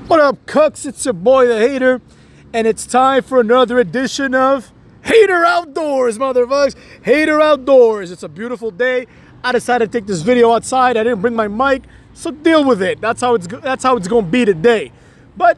What up, Cucks? It's your boy, the Hater, and it's time for another edition of Hater Outdoors, motherfuckers. Hater Outdoors. It's a beautiful day. I decided to take this video outside. I didn't bring my mic, so deal with it. That's how it's going to be today. But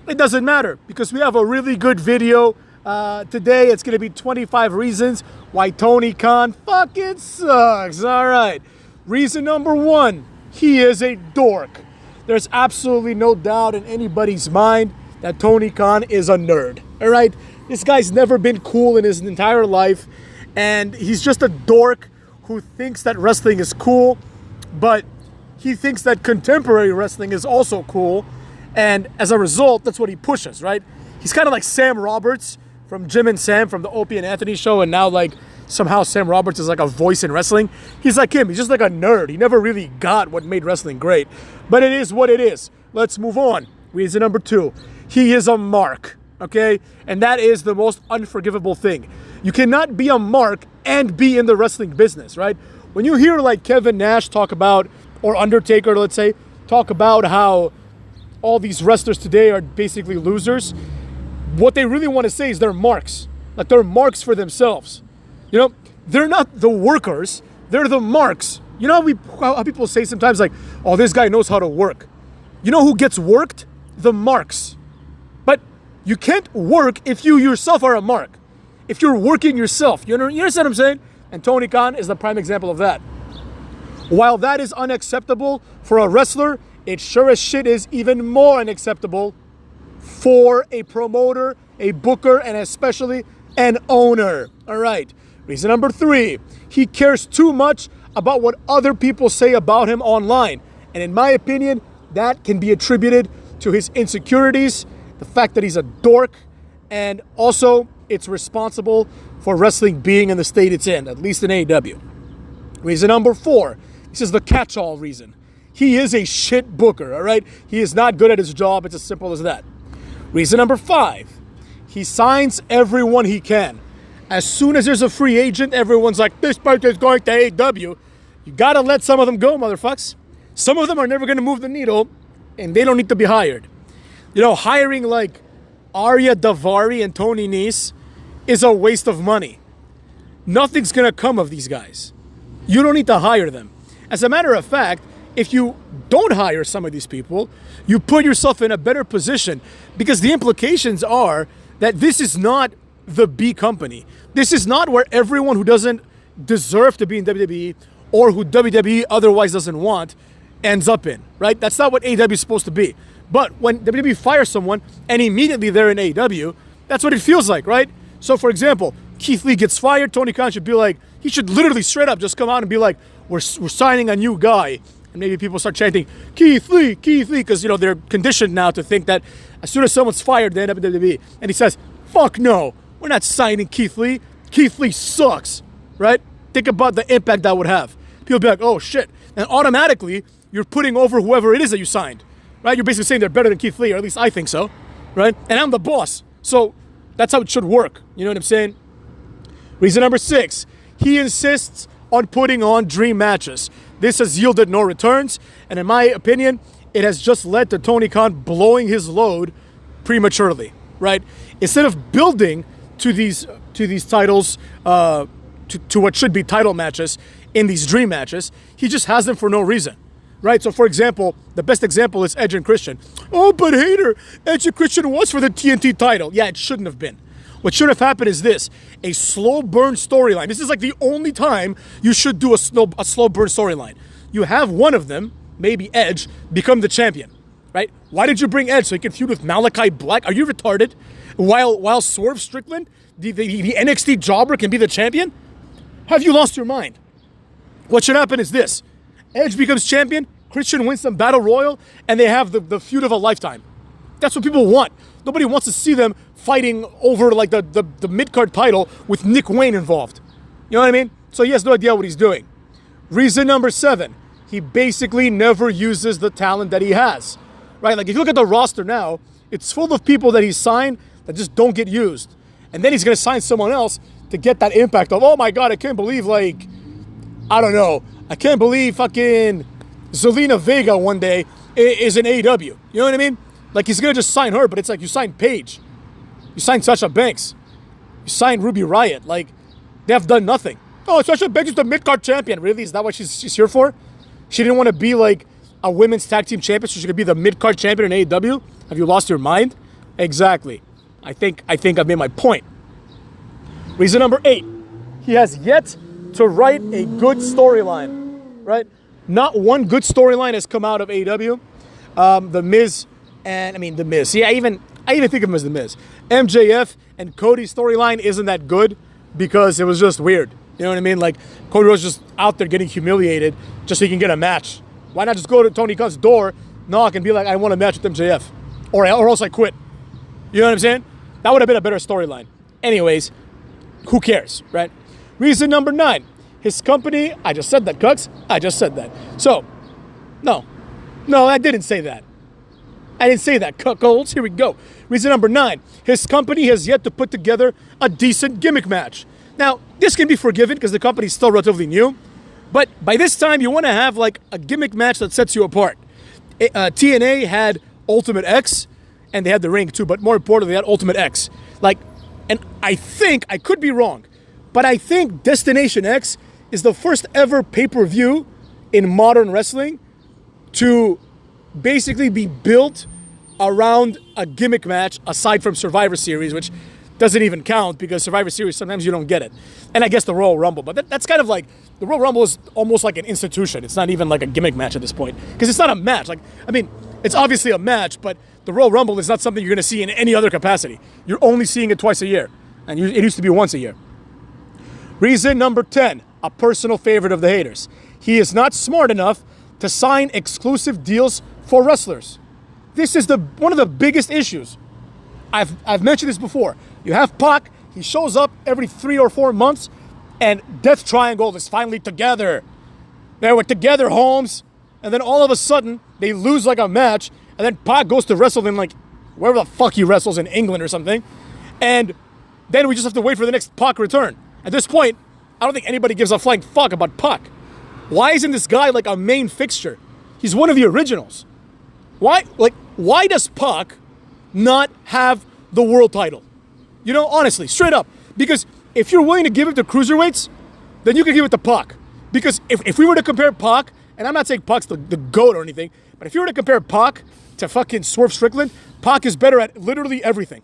it doesn't matter because we have a really good video today. It's going to be 25 reasons why Tony Khan fucking sucks. All right. Reason number one, he is a dork. There's absolutely no doubt in anybody's mind that Tony Khan is a nerd, all right? This guy's never been cool in his entire life, and he's just a dork who thinks that wrestling is cool, but he thinks that contemporary wrestling is also cool, and as a result, that's what he pushes, right? He's kind of like Sam Roberts from Jim and Sam from the Opie and Anthony show, and now like somehow Sam Roberts is like a voice in wrestling. He's like him. He's just like a nerd. He never really got what made wrestling great. But it is what it is. Let's move on. Reason number two. He is a mark, okay? And that is the most unforgivable thing. You cannot be a mark and be in the wrestling business, right? When you hear like Kevin Nash talk about, or Undertaker, let's say, talk about how all these wrestlers today are basically losers, what they really want to say is they're marks. Like they're marks for themselves. You know, they're not the workers, they're the marks. You know how people say sometimes like, oh, this guy knows how to work. You know who gets worked? The marks. But you can't work if you yourself are a mark. If you're working yourself, you understand what I'm saying? And Tony Khan is the prime example of that. While that is unacceptable for a wrestler, it sure as shit is even more unacceptable for a promoter, a booker, and especially an owner. All right. Reason number three, he cares too much about what other people say about him online. And in my opinion, that can be attributed to his insecurities, the fact that he's a dork, and also it's responsible for wrestling being in the state it's in, at least in AEW. Reason number four, this is the catch-all reason. He is a shit booker, all right? He is not good at his job. It's as simple as that. Reason number five, he signs everyone he can. As soon as there's a free agent, everyone's like, this person's going to AEW. You gotta let some of them go, motherfucks. Some of them are never gonna move the needle, and they don't need to be hired. You know, hiring like Arya Davari and Tony Nese is a waste of money. Nothing's gonna come of these guys. You don't need to hire them. As a matter of fact, if you don't hire some of these people, you put yourself in a better position because the implications are that this is not the B company. This is not where everyone who doesn't deserve to be in WWE or who WWE otherwise doesn't want ends up in, right? That's not what AEW is supposed to be. But when WWE fires someone and immediately they're in AEW, that's what it feels like, right? So for example, Keith Lee gets fired, Tony Khan should be like, he should literally straight up just come out and be like, we're signing a new guy. And maybe people start chanting, Keith Lee, because, you know, they're conditioned now to think that as soon as someone's fired, they end up in WWE. And he says, fuck no. We're not signing Keith Lee. Keith Lee sucks, right? Think about the impact that would have. People be like, oh shit. And automatically, you're putting over whoever it is that you signed, right? You're basically saying they're better than Keith Lee, or at least I think so, right? And I'm the boss. So that's how it should work. You know what I'm saying? Reason number six, he insists on putting on dream matches. This has yielded no returns. And in my opinion, it has just led to Tony Khan blowing his load prematurely, right? Instead of building to these titles, to what should be title matches in these dream matches, he just has them for no reason, right? So for example, the best example is Edge and Christian. Oh, but Hater, Edge and Christian was for the TNT title. Yeah, it shouldn't have been. What should have happened is this, a slow burn storyline. This is like the only time you should do a slow burn storyline. You have one of them, maybe Edge, become the champion, right? Why did you bring Edge? So he can feud with Malachi Black? Are you retarded? While Swerve Strickland, the NXT jobber, can be the champion? Have you lost your mind? What should happen is this. Edge becomes champion, Christian wins some battle royal, and they have the feud of a lifetime. That's what people want. Nobody wants to see them fighting over like the mid-card title with Nick Wayne involved. You know what I mean? So he has no idea what he's doing. Reason number seven, he basically never uses the talent that he has. Right? Like if you look at the roster now, it's full of people that he's signed that just don't get used. And then he's going to sign someone else to get that impact of, oh my God, I can't believe like, I don't know, I can't believe fucking Zelina Vega one day is in AEW. You know what I mean? Like, he's going to just sign her, but it's like you signed Paige. You signed Sasha Banks. You signed Ruby Riott. Like, they have done nothing. Oh, Sasha Banks is the mid-card champion. Really? Is that what she's here for? She didn't want to be, like, a women's tag team champion, so she could be the mid-card champion in AEW? Have you lost your mind? Exactly. I think I've made my point. Reason number 8. He has yet to write a good storyline, right? Not one good storyline has come out of AEW. The Miz The Miz. See, I even think of him as The Miz. MJF and Cody's storyline isn't that good because it was just weird. You know what I mean? Like, Cody was just out there getting humiliated just so he can get a match. Why not just go to Tony Khan's door, knock, and be like, I want a match with MJF. Or else I quit. You know what I'm saying? That would have been a better storyline. Anyways, who cares, right? Reason number 9. His company, I just said that, Cucks. I just said that. So, no, I didn't say that. I didn't say that, cuckolds. Here we go. Reason number 9. His company has yet to put together a decent gimmick match. Now, this can be forgiven because the company's still relatively new. But by this time, you want to have like a gimmick match that sets you apart. TNA had Ultimate X, and they had the ring too. But more importantly, they had Ultimate X. Like, and I think, I could be wrong, but I think Destination X is the first ever pay-per-view in modern wrestling to basically be built around a gimmick match aside from Survivor Series, which doesn't even count because Survivor Series, sometimes you don't get it. And I guess the Royal Rumble, but that's kind of like, the Royal Rumble is almost like an institution. It's not even like a gimmick match at this point because it's not a match. Like, I mean, it's obviously a match, but the Royal Rumble is not something you're going to see in any other capacity. You're only seeing it twice a year, and it used to be once a year. Reason number 10, a personal favorite of the haters. He is not smart enough to sign exclusive deals for wrestlers. This is one of the biggest issues. I've mentioned this before. You have Pac, he shows up every 3 or 4 months, and Death Triangle is finally together. They were together, Holmes, and then all of a sudden, they lose like a match, and then Pac goes to wrestle in like, wherever the fuck he wrestles in England or something, and then we just have to wait for the next Pac return. At this point, I don't think anybody gives a flying fuck about Pac. Why isn't this guy like a main fixture? He's one of the originals. Why does Pac not have the world title? You know, honestly, straight up. Because if you're willing to give it to cruiserweights, then you can give it to Pac. Because if we were to compare Pac, and I'm not saying Pac's the GOAT or anything, but if you were to compare Pac to fucking Swerve Strickland, Pac is better at literally everything.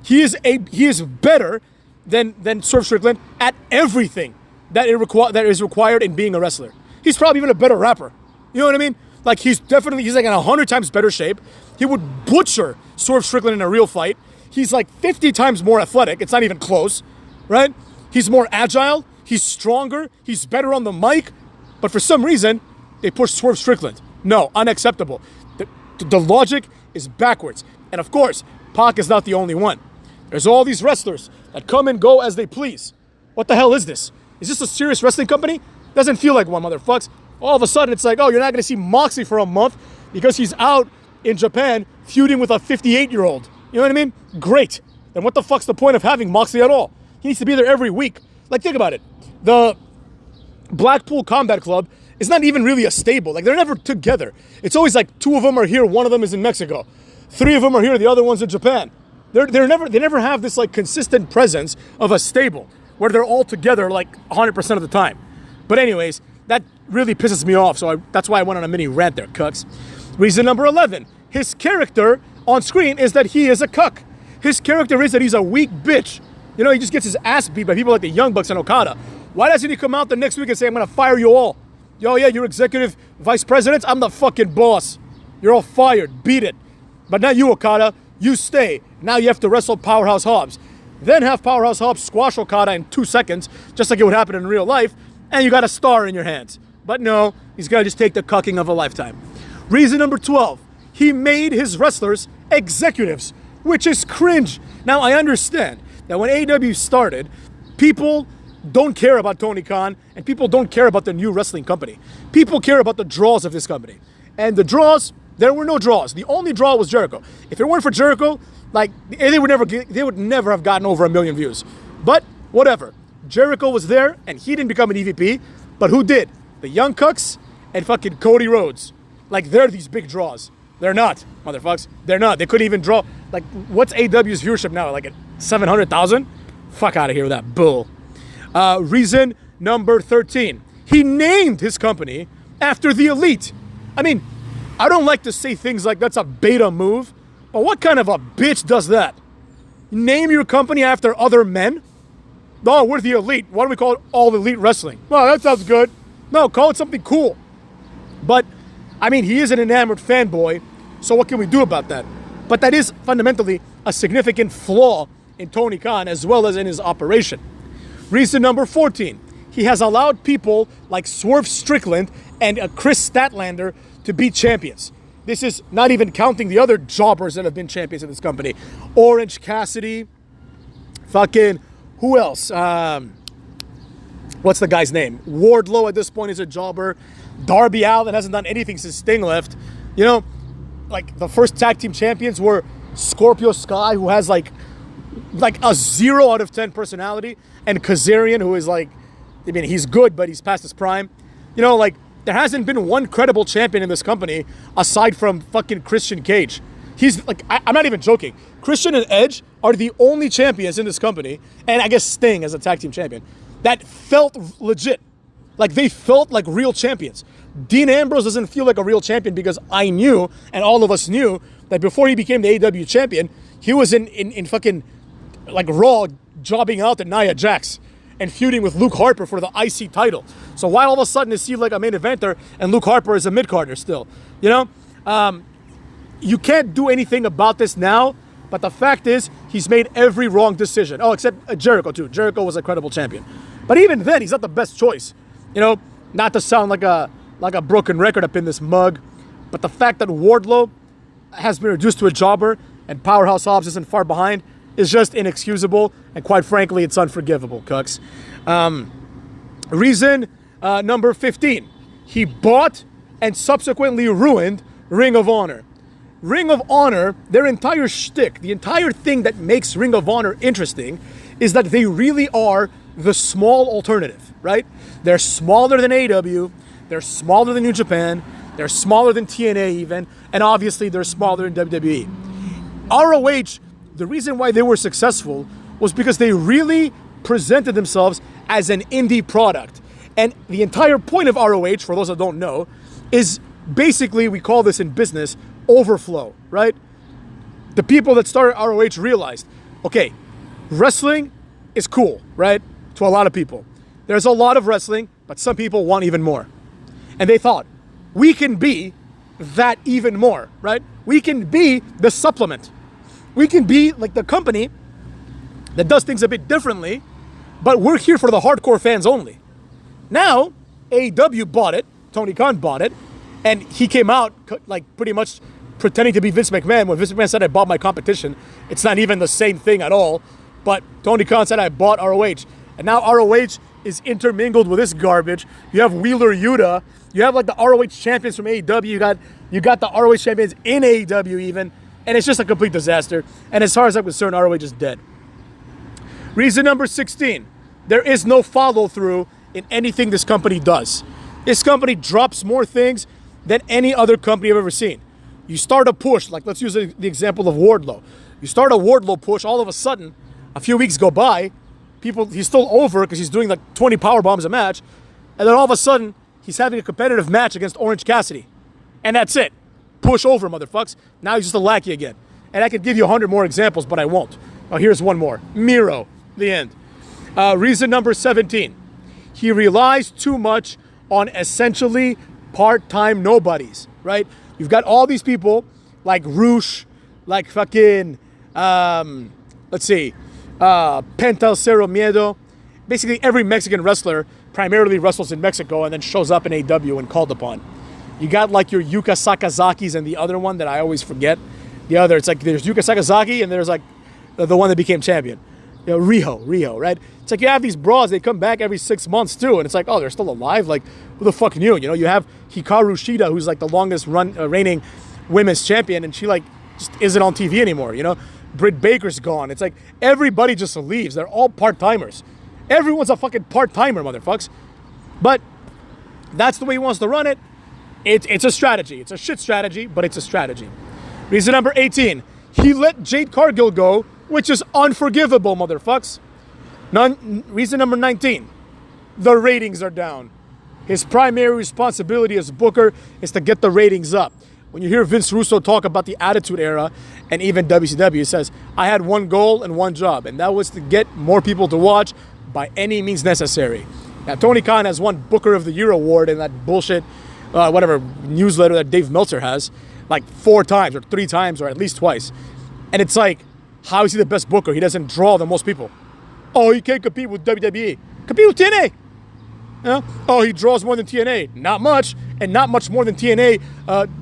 He is better than Swerve Strickland at everything that is required in being a wrestler. He's probably even a better rapper. You know what I mean? Like, he's like in 100 times better shape. He would butcher Swerve Strickland in a real fight. He's like 50 times more athletic. It's not even close, right? He's more agile. He's stronger. He's better on the mic. But for some reason, they push Swerve Strickland. No, unacceptable. The logic is backwards. And of course, Pac is not the only one. There's all these wrestlers that come and go as they please. What the hell is this? Is this a serious wrestling company? Doesn't feel like one, motherfucks. All of a sudden, it's like, oh, you're not going to see Moxley for a month because he's out in Japan feuding with a 58-year-old. You know what I mean? Great. Then what the fuck's the point of having Moxley at all? He needs to be there every week. Like, think about it. The Blackpool Combat Club is not even really a stable. Like, they're never together. It's always like 2 of them are here, 1 of them is in Mexico. 3 of them are here, the other one's in Japan. They never have this like consistent presence of a stable where they're all together like 100% of the time. But anyways, that really pisses me off. So that's why I went on a mini rant there, cucks. Reason number 11. His character on screen is that he is a cuck. His character is that he's a weak bitch. You know, he just gets his ass beat by people like the Young Bucks and Okada. Why doesn't he come out the next week and say, I'm going to fire you all? Yo, yeah, you're executive vice presidents. I'm the fucking boss. You're all fired. Beat it. But not you, Okada. You stay. Now you have to wrestle Powerhouse Hobbs. Then have Powerhouse Hobbs squash Okada in 2 seconds, just like it would happen in real life, and you got a star in your hands. But no, he's going to just take the cucking of a lifetime. Reason number 12. He made his wrestlers executives, which is cringe. Now, I understand that when AEW started, people don't care about Tony Khan, and people don't care about the new wrestling company. People care about the draws of this company. And the draws, there were no draws. The only draw was Jericho. If it weren't for Jericho, like, they would never have gotten over 1 million views. But whatever. Jericho was there, and he didn't become an EVP. But who did? The Young Cucks and fucking Cody Rhodes. Like, they're these big draws. They're not, motherfuckers. They're not. They couldn't even draw. Like, what's AEW's viewership now? Like at 700,000? Fuck out of here with that bull. Reason number 13. He named his company after the Elite. I mean, I don't like to say things like that's a beta move, but what kind of a bitch does that? Name your company after other men? No, we're the Elite. Why don't we call it All Elite Wrestling? Well, that sounds good. No, call it something cool. But, I mean, he is an enamored fanboy, so what can we do about that? But that is fundamentally a significant flaw in Tony Khan as well as in his operation. Reason number 14. He has allowed people like Swerve Strickland and Chris Statlander to be champions. This is not even counting the other jobbers that have been champions in this company. Orange Cassidy, fucking, who else? What's the guy's name? Wardlow at this point is a jobber. Darby Allin hasn't done anything since Sting left. You know, like the first tag team champions were Scorpio Sky, who has like a 0 out of 10 personality, and Kazarian, who is like, I mean, he's good, but he's past his prime. You know, like, there hasn't been one credible champion in this company aside from fucking Christian Cage. He's like, I'm not even joking. Christian and Edge are the only champions in this company, and I guess Sting as a tag team champion, that felt legit. Like, they felt like real champions. Dean Ambrose doesn't feel like a real champion because I knew, and all of us knew, that before he became the AEW champion, he was in fucking, like, Raw, jobbing out to Nia Jax and feuding with Luke Harper for the IC title. So why all of a sudden is he like a main eventer and Luke Harper is a mid-carder still? You know? You can't do anything about this now, but the fact is he's made every wrong decision. Oh, except Jericho too. Jericho was a credible champion. But even then, he's not the best choice. You know, not to sound like a broken record up in this mug, but the fact that Wardlow has been reduced to a jobber and Powerhouse Hobbs isn't far behind is just inexcusable, and quite frankly, it's unforgivable, cucks. Reason number 15. He bought and subsequently ruined Ring of Honor. Ring of Honor, their entire shtick, the entire thing that makes Ring of Honor interesting is that they really are the small alternative, right? They're smaller than AEW, they're smaller than New Japan, they're smaller than TNA even, and obviously they're smaller than WWE. ROH, the reason why they were successful was because they really presented themselves as an indie product. And the entire point of ROH, for those that don't know, is basically, we call this in business, overflow, right? The people that started ROH realized, okay, wrestling is cool, right? To a lot of people. There's a lot of wrestling, but some people want even more. And they thought, we can be that even more, right? We can be the supplement. We can be like the company that does things a bit differently, but we're here for the hardcore fans only. Now, AEW bought it, Tony Khan bought it, and he came out like pretty much pretending to be Vince McMahon when Vince McMahon said, I bought my competition. It's not even the same thing at all, but Tony Khan said, I bought ROH. And now ROH is intermingled with this garbage. You have Wheeler Yuta. You have like the ROH champions from AEW. You got the ROH champions in AEW even. And it's just a complete disaster. And as far as I'm concerned, ROH is dead. Reason number 16. There is no follow-through in anything this company does. This company drops more things than any other company I've ever seen. You start a push, like let's use the example of Wardlow. You start a Wardlow push, all of a sudden, a few weeks go by, he's still over because he's doing like 20 power bombs a match, and then all of a sudden, he's having a competitive match against Orange Cassidy. And that's it. Push over, motherfucks. Now he's just a lackey again. And I could give you 100 more examples, but I won't. Oh, here's one more. Miro. The end. Reason number 17. He relies too much on essentially part-time nobodies, right? You've got all these people like Roosh, like fucking, let's see, Pental Cero Miedo. Basically every Mexican wrestler primarily wrestles in Mexico and then shows up in AEW when called upon. You got like your Yuka Sakazakis and the other one that I always forget. It's like there's Yuka Sakazaki and there's like the one that became champion. You know, Riho, right? It's like you have these bras, they come back every 6 months too, and it's like, oh, they're still alive? Like, who the fuck knew? You know, you have Hikaru Shida, who's like the longest reigning women's champion, and she like just isn't on TV anymore, you know? Britt Baker's gone. It's like everybody just leaves. They're all part-timers. Everyone's a fucking part-timer, motherfucks. But that's the way he wants to run it. It's a strategy. It's a shit strategy, but it's a strategy. Reason number 18. He let Jade Cargill go, which is unforgivable, motherfucks. Reason number 19. The ratings are down. His primary responsibility as booker is to get the ratings up. When you hear Vince Russo talk about the Attitude Era and even WCW, he says, I had one goal and one job, and that was to get more people to watch by any means necessary. Now, Tony Khan has won Booker of the Year award in that bullshit, whatever newsletter that Dave Meltzer has, like 4 times or 3 times or at least twice. And it's like, how is he the best booker? He doesn't draw the most people. Oh, he can't compete with WWE. Compete with TNA. Yeah? Oh, he draws more than TNA. Not much, and not much more than TNA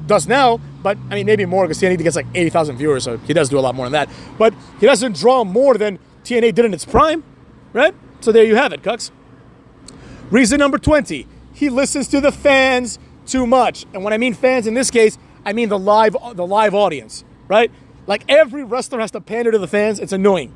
does now. But, I mean, maybe more because TNA gets like 80,000 viewers, so he does do a lot more than that. But he doesn't draw more than TNA did in its prime, right? So there you have it, cucks. Reason number 20. He listens to the fans too much. And when I mean fans in this case, I mean the live audience, right? Like every wrestler has to pander to the fans. It's annoying.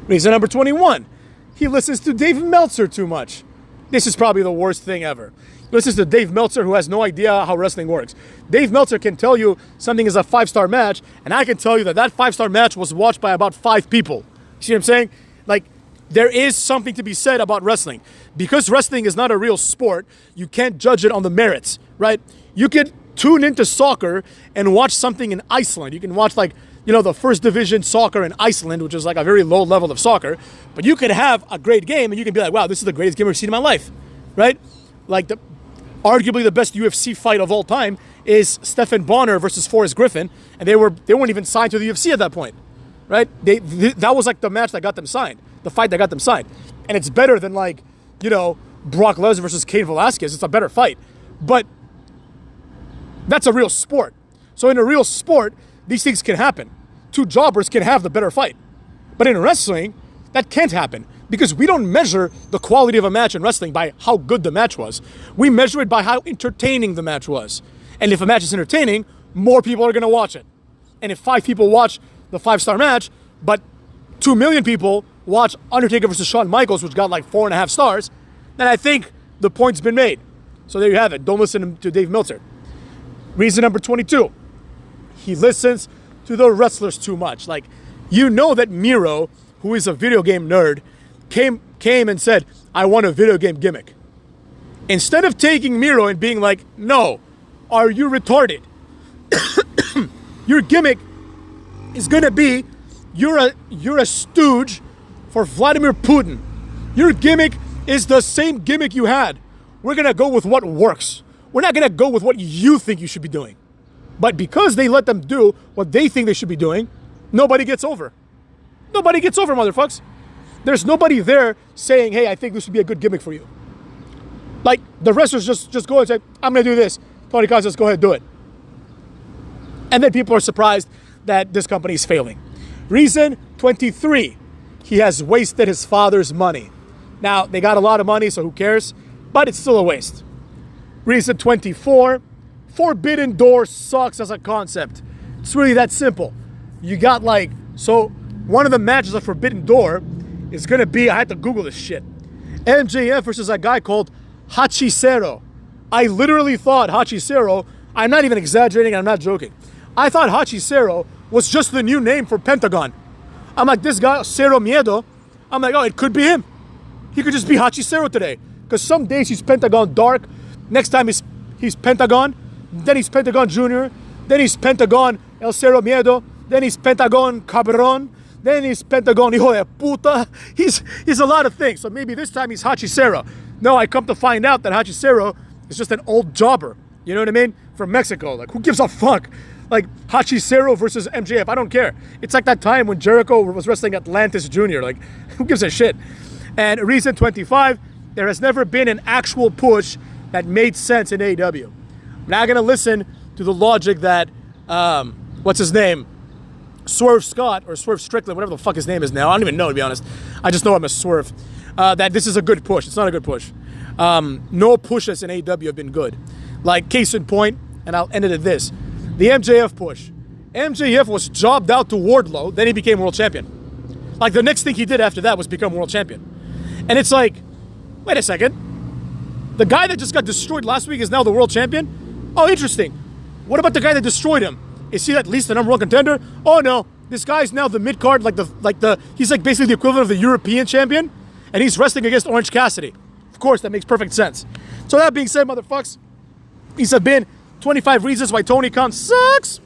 Reason number 21. He listens to Dave Meltzer too much. This is probably the worst thing ever. He listens to Dave Meltzer, who has no idea how wrestling works. Dave Meltzer can tell you something is a 5-star match, and I can tell you that 5-star match was watched by about 5 people. See what I'm saying? Like, there is something to be said about wrestling. Because wrestling is not a real sport, you can't judge it on the merits, right? You could tune into soccer and watch something in Iceland. You can watch, like, you know, the first division soccer in Iceland, which is like a very low level of soccer. But you could have a great game and you can be like, wow, this is the greatest game I've ever seen in my life, right? Like, arguably the best UFC fight of all time is Stephan Bonner versus Forrest Griffin. And they weren't even signed to the UFC at that point, right? That was like the match that got them signed, the fight that got them signed. And it's better than, like, you know, Brock Lesnar versus Cain Velasquez. It's a better fight. But that's a real sport. So in a real sport, these things can happen. 2 jobbers can have the better fight. But in wrestling, that can't happen because we don't measure the quality of a match in wrestling by how good the match was. We measure it by how entertaining the match was. And if a match is entertaining, more people are going to watch it. And if 5 people watch the 5-star match, but 2 million people watch Undertaker versus Shawn Michaels, which got like 4.5 stars, then I think the point's been made. So there you have it. Don't listen to Dave Meltzer. Reason number 22. He listens to the wrestlers too much. Like, you know that Miro, who is a video game nerd, came and said, I want a video game gimmick. Instead of taking Miro and being like, no, are you retarded? Your gimmick is gonna be, you're a stooge for Vladimir Putin. Your gimmick is the same gimmick you had. We're gonna go with what works. We're not gonna go with what you think you should be doing. But because they let them do what they think they should be doing, nobody gets over. Nobody gets over, motherfuckers. There's nobody there saying, hey, I think this would be a good gimmick for you. Like, the wrestlers just go and say, I'm going to do this. Tony Khan says, go ahead, do it. And then people are surprised that this company is failing. Reason 23, he has wasted his father's money. Now, they got a lot of money, so who cares? But it's still a waste. Reason 24, Forbidden Door sucks as a concept. It's really that simple. You got like, so one of the matches of Forbidden Door is going to be, I had to Google this shit, MJF versus a guy called Hachicero. I literally thought Hachicero, I'm not even exaggerating, I'm not joking. I thought Hachicero was just the new name for Pentagon. I'm like, this guy, Cero Miedo, I'm like, oh, it could be him. He could just be Hachicero today. Because some days he's Pentagon Dark, next time he's Pentagon, then he's Pentagon Junior, then he's Pentagon El Cero Miedo, then he's Pentagon Cabron, then he's Pentagon Hijo de Puta. He's a lot of things. So maybe this time he's Hachicero. No, I come to find out that Hachicero is just an old jobber. You know what I mean? From Mexico. Like, who gives a fuck? Like, Hachicero versus MJF. I don't care. It's like that time when Jericho was wrestling Atlantis Jr. Like, who gives a shit? And reason 25, there has never been an actual push that made sense in AEW. I'm not going to listen to the logic that, what's his name? Swerve Scott or Swerve Strickland, whatever the fuck his name is now. I don't even know, to be honest. I just know I'm a Swerve. That this is a good push. It's not a good push. No pushes in AEW have been good. Like, case in point, and I'll end it at this. The MJF push. MJF was jobbed out to Wardlow, then he became world champion. Like, the next thing he did after that was become world champion. And it's like, wait a second. The guy that just got destroyed last week is now the world champion? Oh, interesting. What about the guy that destroyed him? Is he at least the number one contender? Oh no, this guy's now the mid-card, he's like basically the equivalent of the European champion, and he's wrestling against Orange Cassidy. Of course, that makes perfect sense. So that being said, motherfucks, these have been 25 reasons why Tony Khan sucks.